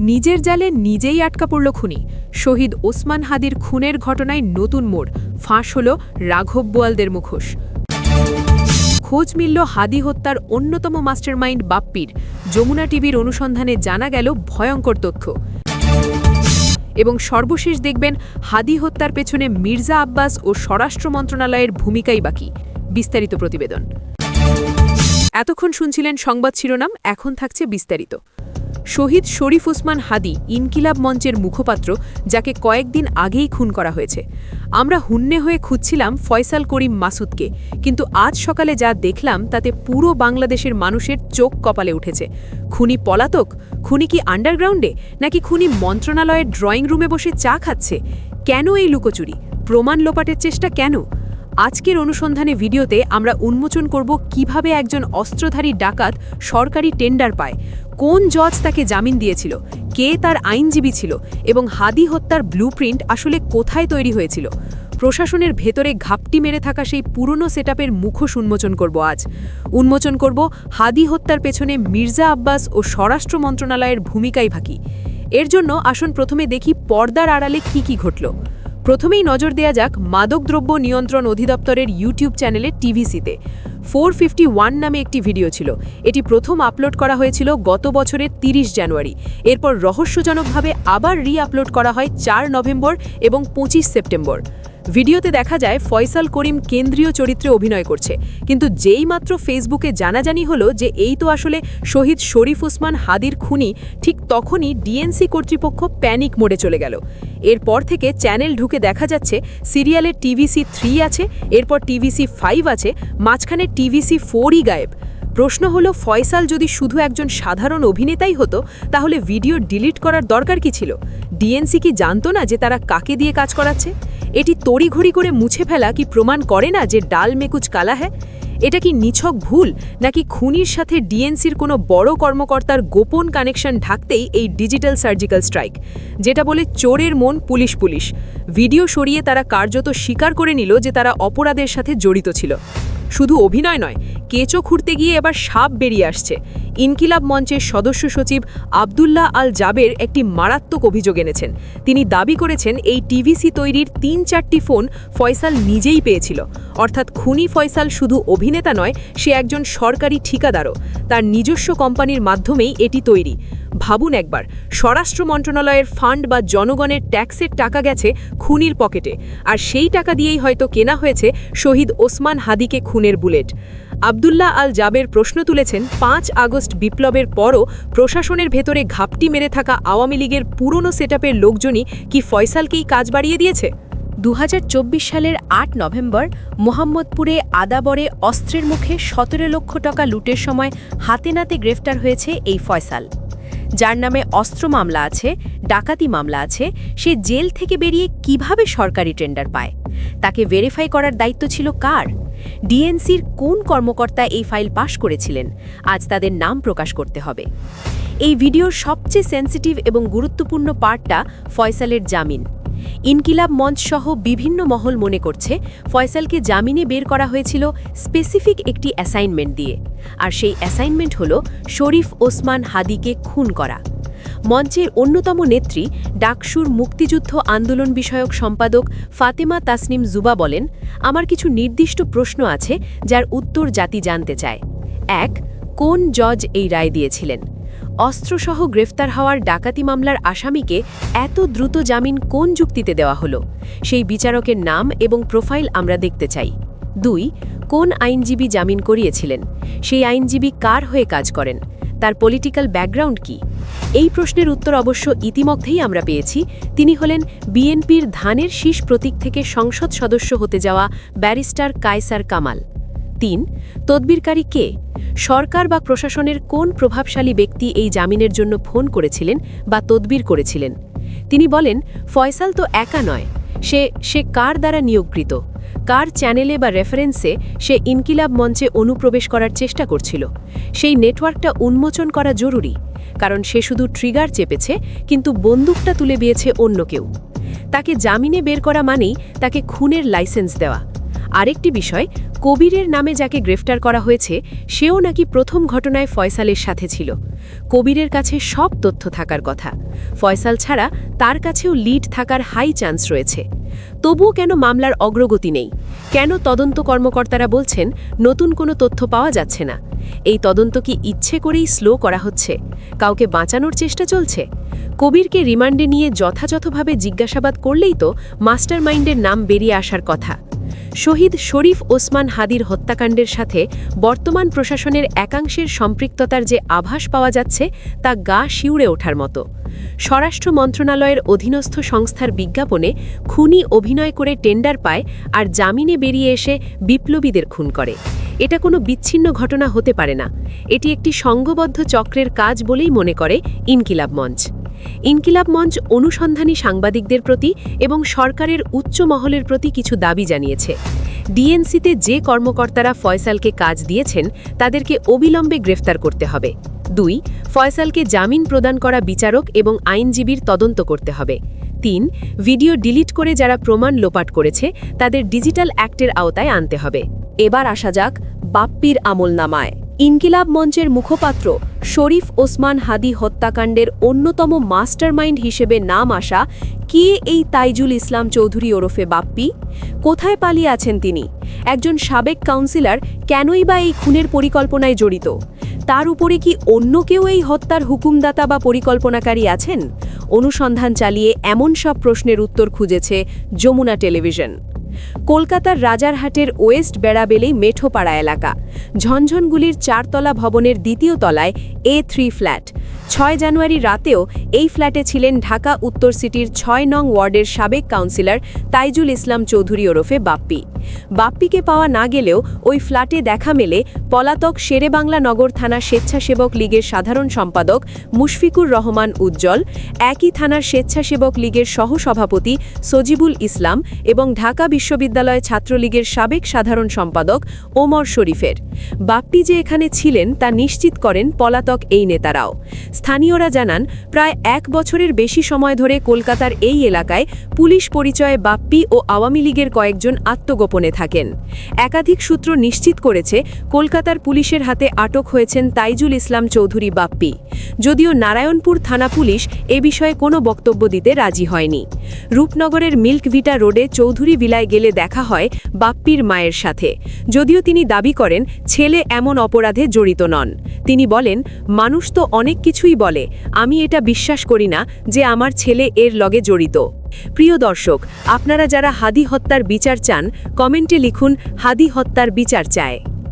নিজের জালে নিজেই আটকা পড়ল খুনি। শহীদ ওসমান হাদির খুনের ঘটনায় নতুন মোড়, ফাঁস হল রাঘব বোয়ালদের মুখোশ। খোঁজ মিলল হাদি হত্যার অন্যতম মাস্টারমাইন্ড বাপ্পির। যমুনা টিভির অনুসন্ধানে জানা গেল ভয়ঙ্কর তথ্য। এবং সর্বশেষ দেখবেন হাদি হত্যার পেছনে মির্জা আব্বাস ও স্বরাষ্ট্র মন্ত্রণালয়ের ভূমিকাই বাকি। বিস্তারিত প্রতিবেদন। এতক্ষণ শুনছিলেন সংবাদ শিরোনাম, এখন থাকছে বিস্তারিত। শহীদ শরীফ ওসমান হাদি ইনকিলাব মঞ্চের মুখপাত্র, যাকে কয়েকদিন আগেই খুন করা হয়েছে। আমরা হুন্নে হয়ে খুঁজছিলাম ফয়সাল করিম মাসুদকে, কিন্তু আজ সকালে যা দেখলাম তাতে পুরো বাংলাদেশের মানুষের চোখ কপালে উঠেছে। খুনি পলাতক? খুনি কি আন্ডারগ্রাউন্ডে, নাকি খুনি মন্ত্রণালয়ের ড্রয়িং রুমে বসে চা খাচ্ছে? কেন এই লুকোচুরি? প্রমাণ লোপাটের চেষ্টা কেন? আজকের অনুসন্ধানে ভিডিওতে আমরা উন্মোচন করব কিভাবে একজন অস্ত্রধারী ডাকাত সরকারি টেন্ডার পায়, কোন জজ তাকে জামিন দিয়েছিল, কে তার আইনজীবী ছিল, এবং হাদি হত্যার ব্লুপ্রিন্ট আসলে কোথায় তৈরি হয়েছিল। প্রশাসনের ভেতরে ঘাপটি মেরে থাকা সেই পুরনো সেটআপের মুখোশ উন্মোচন করব আজ। উন্মোচন করব হাদি হত্যার পেছনে মির্জা আব্বাস ও স্বরাষ্ট্র মন্ত্রণালয়ের ভূমিকাই বাকি। এর জন্য আসুন প্রথমে দেখি পর্দার আড়ালে কি ঘটল। প্রথমেই নজর দেয়া যাক মাদকদ্রব্য নিয়ন্ত্রণ অধিদপ্তরের ইউটিউব চ্যানেলে টিভিসিতে 451 নামে একটি ভিডিও ছিল। এটি প্রথম আপলোড করা হয়েছিল গত বছরের 30 জানুয়ারি। এরপর রহস্যজনকভাবে আবার আপলোড করা হয় 4 নভেম্বর এবং 25 সেপ্টেম্বর। ভিডিওতে দেখা যায় ফয়সাল করিম কেন্দ্রীয় চরিত্রে অভিনয় করছে, কিন্তু যেই মাত্র ফেসবুকে জানাজানি হলো যে এই তো আসলে শহীদ শরীফ ওসমান হাদির খুনি, ঠিক তখনই ডিএনসি কর্তৃপক্ষ প্যানিক মোডে চলে গেল। এরপর থেকে চ্যানেল ঢুকে দেখা যাচ্ছে সিরিয়ালের টিভিসি 3 আছে, এরপর টিভিসি 5 আছে, মাঝখানে টিভিসি 4ই গায়েব। প্রশ্ন হলো, ফয়সাল যদি শুধু একজন সাধারণ অভিনেতাই হতো, তাহলে ভিডিও ডিলিট করার দরকার কি ছিল? ডিএনসি কি জানতো না যে তারা কাকে দিয়ে কাজ করাচ্ছে? এটি তড়িঘড়ি করে মুছে ফেলা কি প্রমাণ করে না যে ডাল মে কুছ কালা হ্যায়? এটা কি নিছক ভুল, নাকি খুনির সাথে ডিএনসির কোনো বড় কর্মকর্তার গোপন কানেকশন ঢাকতেই এই ডিজিটাল সার্জিক্যাল স্ট্রাইক, যেটা বলে চোরের মন পুলিশ? ভিডিও সরিয়ে তারা কার্যত স্বীকার করে নিল যে তারা অপরাধের সাথে জড়িত ছিল। শুধু অভিনয় নয়, কেঁচো খুঁড়তে গিয়ে এবার সাপ বেরিয়ে আসছে। ইনকিলাব মঞ্চের সদস্য সচিব আবদুল্লাহ আল জাবের একটি মারাত্মক অভিযোগ এনেছেন। তিনি দাবি করেছেন এই টিভিসি তৈরির 3-4টি ফোন ফয়সাল নিজেই পেয়েছিল। অর্থাৎ খুনি ফয়সাল শুধু অভিনেতা নয়, সে একজন সরকারি ঠিকাদারও। তার নিজস্ব কোম্পানির মাধ্যমেই এটি তৈরি। ভাবুন একবার, স্বরাষ্ট্র মন্ত্রণালয়ের ফান্ড বা জনগণের ট্যাক্সের টাকা গেছে খুনির পকেটে, আর সেই টাকা দিয়েই হয়তো কেনা হয়েছে শহীদ ওসমান হাদিকে খুনের বুলেট। আবদুল্লাহ আল জাবের প্রশ্ন তুলেছেন, 5 আগস্ট বিপ্লবের পরও প্রশাসনের ভেতরে ঘাপটি মেরে থাকা আওয়ামী লীগের পুরনো সেটআপের লোকজনই কি ফয়সালকেই কাজ বাড়িয়ে দিয়েছে? 2024 সালের 8 নভেম্বর মোহাম্মদপুরে আদাবরে অস্ত্রের মুখে 17 লক্ষ টাকা লুটের সময় হাতে নাতে গ্রেফতার হয়েছে এই ফয়সাল, যার নামে অস্ত্র মামলা আছে, ডাকাতি মামলা আছে। সে জেল থেকে বেরিয়ে কিভাবে সরকারি টেন্ডার পায়? তাকে ভেরিফাই করার দায়িত্ব ছিল কার? ডিএনসির কোন কর্মকর্তা এই ফাইল পাশ করেছিলেন? আজ তাদের নাম প্রকাশ করতে হবে। এই ভিডিওর সবচেয়ে সেন্সিটিভ এবং গুরুত্বপূর্ণ পার্টটা ফয়সালের জামিন। ইনকিলাব মঞ্চ সহ বিভিন্ন মহল মনে করছে ফয়সালকে জামিনে বের করা হয়েছিল স্পেসিফিক একটি অ্যাসাইনমেন্ট দিয়ে, আর সেই অ্যাসাইনমেন্ট হলো শরীফ ওসমান হাদিকে খুন করা। মঞ্চের অন্যতম নেত্রী, ডাকসুর মুক্তিযুদ্ধ আন্দোলন বিষয়ক সম্পাদক ফাতেমা তাসনিম জুবা বলেন, আমার কিছু নির্দিষ্ট প্রশ্ন আছে যার উত্তর জাতি জানতে চায়। 1. কোন জজ এই রায় দিয়েছিলেন? অস্ত্রসহ গ্রেফতার হওয়ার ডাকাতি মামলার আসামিকে এত দ্রুত জামিন কোন যুক্তিতে দেওয়া হলো? সেই বিচারকের নাম এবং প্রোফাইল আমরা দেখতে চাই। 2. কোন আইনজীবী জামিন করিয়েছিলেন? সেই আইনজীবী কার হয়ে কাজ করেন? তার পলিটিক্যাল ব্যাকগ্রাউন্ড কি? এই প্রশ্নের উত্তর অবশ্য ইতিমধ্যেই আমরা পেয়েছি। তিনি হলেন বিএনপির ধানের শীষ প্রতীক থেকে সংসদ সদস্য হতে যাওয়া ব্যারিস্টার কায়সার কামাল। 3. তদবিরকারী কে? সরকার বা প্রশাসনের কোন প্রভাবশালী ব্যক্তি এই জামিনের জন্য ফোন করেছিলেন বা তদবির করেছিলেন? তিনি বলেন, ফয়সাল তো একা নয়, সে কার দ্বারা নিয়োগকৃত? কার চ্যানেলে বা রেফারেন্সে সে ইনকিলাব মঞ্চে অনুপ্রবেশ করার চেষ্টা করছিল? সেই নেটওয়ার্কটা উন্মোচন করা জরুরি, কারণ সে শুধু ট্রিগার চেপেছে, কিন্তু বন্দুকটা তুলে দিয়েছে অন্য কেউ। তাকে জামিনে বের করা মানেই তাকে খুনের লাইসেন্স দেওয়া। আরেকটি বিষয়, কবিরের নামে যাকে গ্রেফতার করা হয়েছে সেও নাকি প্রথম ঘটনায় ফয়সালের সাথে ছিল। কবিরের কাছে সব তথ্য থাকার কথা, ফয়সাল ছাড়া তার কাছেও লিড থাকার হাই চান্স রয়েছে। তবুও কেন মামলার অগ্রগতি নেই? কেন তদন্ত কর্মকর্তারা বলছেন নতুন কোনো তথ্য পাওয়া যাচ্ছে না? এই তদন্ত কি ইচ্ছে করেই স্লো করা হচ্ছে? কাউকে বাঁচানোর চেষ্টা চলছে? কবিরকে রিমান্ডে নিয়ে যথাযথভাবে জিজ্ঞাসাবাদ করলেই তো মাস্টারমাইন্ডের নাম বেরিয়ে আসার কথা। শহীদ শরীফ ওসমান হাদির হত্যাকাণ্ডের সাথে বর্তমান প্রশাসনের একাংশের সম্পৃক্ততার যে আভাস পাওয়া যাচ্ছে তা গা শিউরে ওঠার মতো। স্বরাষ্ট্র মন্ত্রণালয়ের অধীনস্থ সংস্থার বিজ্ঞাপনে খুনি অভিনয় করে টেন্ডার পায় আর জামিনে বেরিয়ে এসে বিপ্লবীদের খুন করে। এটা কোনো বিচ্ছিন্ন ঘটনা হতে পারে না, এটি একটি সংঘবদ্ধ চক্রের কাজ বলেই মনে করে ইনকিলাব মঞ্চ। ইনকিলাব মঞ্চ অনুসন্ধানী সাংবাদিকদের প্রতি এবং সরকারের উচ্চ মহলের প্রতি কিছু দাবি জানিয়েছে। ডিএনসিতে যে কর্মকর্তারা ফয়সালকে কাজ দিয়েছেন তাদেরকে অবিলম্বে গ্রেফতার করতে হবে। 2. ফয়সালকে জামিন প্রদান করা বিচারক এবং আইনজীবীর তদন্ত করতে হবে। 3. ভিডিও ডিলিট করে যারা প্রমাণ লোপাট করেছে তাদের ডিজিটাল অ্যাক্টের আওতায় আনতে হবে। এবার আসা যাক বাপ্পির আমলনামায়। ইনকিলাব মঞ্চের মুখপাত্র শরীফ ওসমান হাদি হত্যাকাণ্ডের অন্যতম মাস্টারমাইন্ড হিসেবে নাম আসা কে এই তাইজুল ইসলাম চৌধুরী ওরফে বাপ্পি? কোথায় পালিয়ে আছেন তিনি? একজন সাবেক কাউন্সিলর কেনই বা এই খুনের পরিকল্পনায় জড়িত? তার উপরে কি অন্য কেউ এই হত্যার হুকুমদাতা বা পরিকল্পনাকারী আছেন? অনুসন্ধান চালিয়ে এমন সব প্রশ্নের উত্তর খুঁজেছে যমুনা টেলিভিশন। কলকাতার রাজারহাটের ওয়েস্ট বেড়াবেলি মেঠোপাড়া এলাকা, ঝনঝনগুলির 4 তলা ভবনের 2য় তলায় A3 ফ্ল্যাট। 6 জানুয়ারি রাতেও এই ফ্ল্যাটে ছিলেন ঢাকা উত্তর সিটির 6 নং ওয়ার্ডের সাবেক কাউন্সিলর তাইজুল ইসলাম চৌধুরী ওরফে বাপ্পি। বাপ্পিকে পাওয়া না গেলেও ওই ফ্ল্যাটে দেখা মেলে পলাতক শেরেবাংলা নগর থানা স্বেচ্ছাসেবক লীগের সাধারণ সম্পাদক মুশফিকুর রহমান উজ্জ্বল, একই থানার স্বেচ্ছাসেবক লীগের সহসভাপতি সজিবুল ইসলাম এবং ঢাকা বিশ্ববিদ্যালয় ছাত্রলীগের সাবেক সাধারণ সম্পাদক ওমর শরীফের। বাপ্পি যে এখানে ছিলেন তা নিশ্চিত করেন পলাতক এই নেতারাও। স্থানীয়রা জানান, প্রায় 1 বছরের বেশি সময় ধরে কলকাতার এই এলাকায় পুলিশ পরিচয়ে বাপ্পি ও আওয়ামী লীগের কয়েকজন আত্মগোপনে থাকেন। একাধিক সূত্র নিশ্চিত করেছে কলকাতার পুলিশের হাতে আটক হয়েছেন তাইজুল ইসলাম চৌধুরী বাপ্পি। যদিও নারায়ণপুর থানা পুলিশ এ বিষয়ে কোনো বক্তব্য দিতে রাজি হয়নি। রূপনগরের মিল্ক ভিটা রোডে চৌধুরী ভিলায় গেলে দেখা হয় বাপ্পির মায়ের সাথে। যদিও তিনি দাবি করেন ছেলে এমন অপরাধে জড়িত নন। তিনি বলেন, মানুষ তো অনেক কিছুই বলে, আমি এটা বিশ্বাস করি না যে আমার ছেলে এর লগে জড়িত। প্রিয় দর্শক, আপনারা যারা হাদি হত্যার বিচার চান কমেন্টে লিখুন হাদি হত্যার বিচার চায়।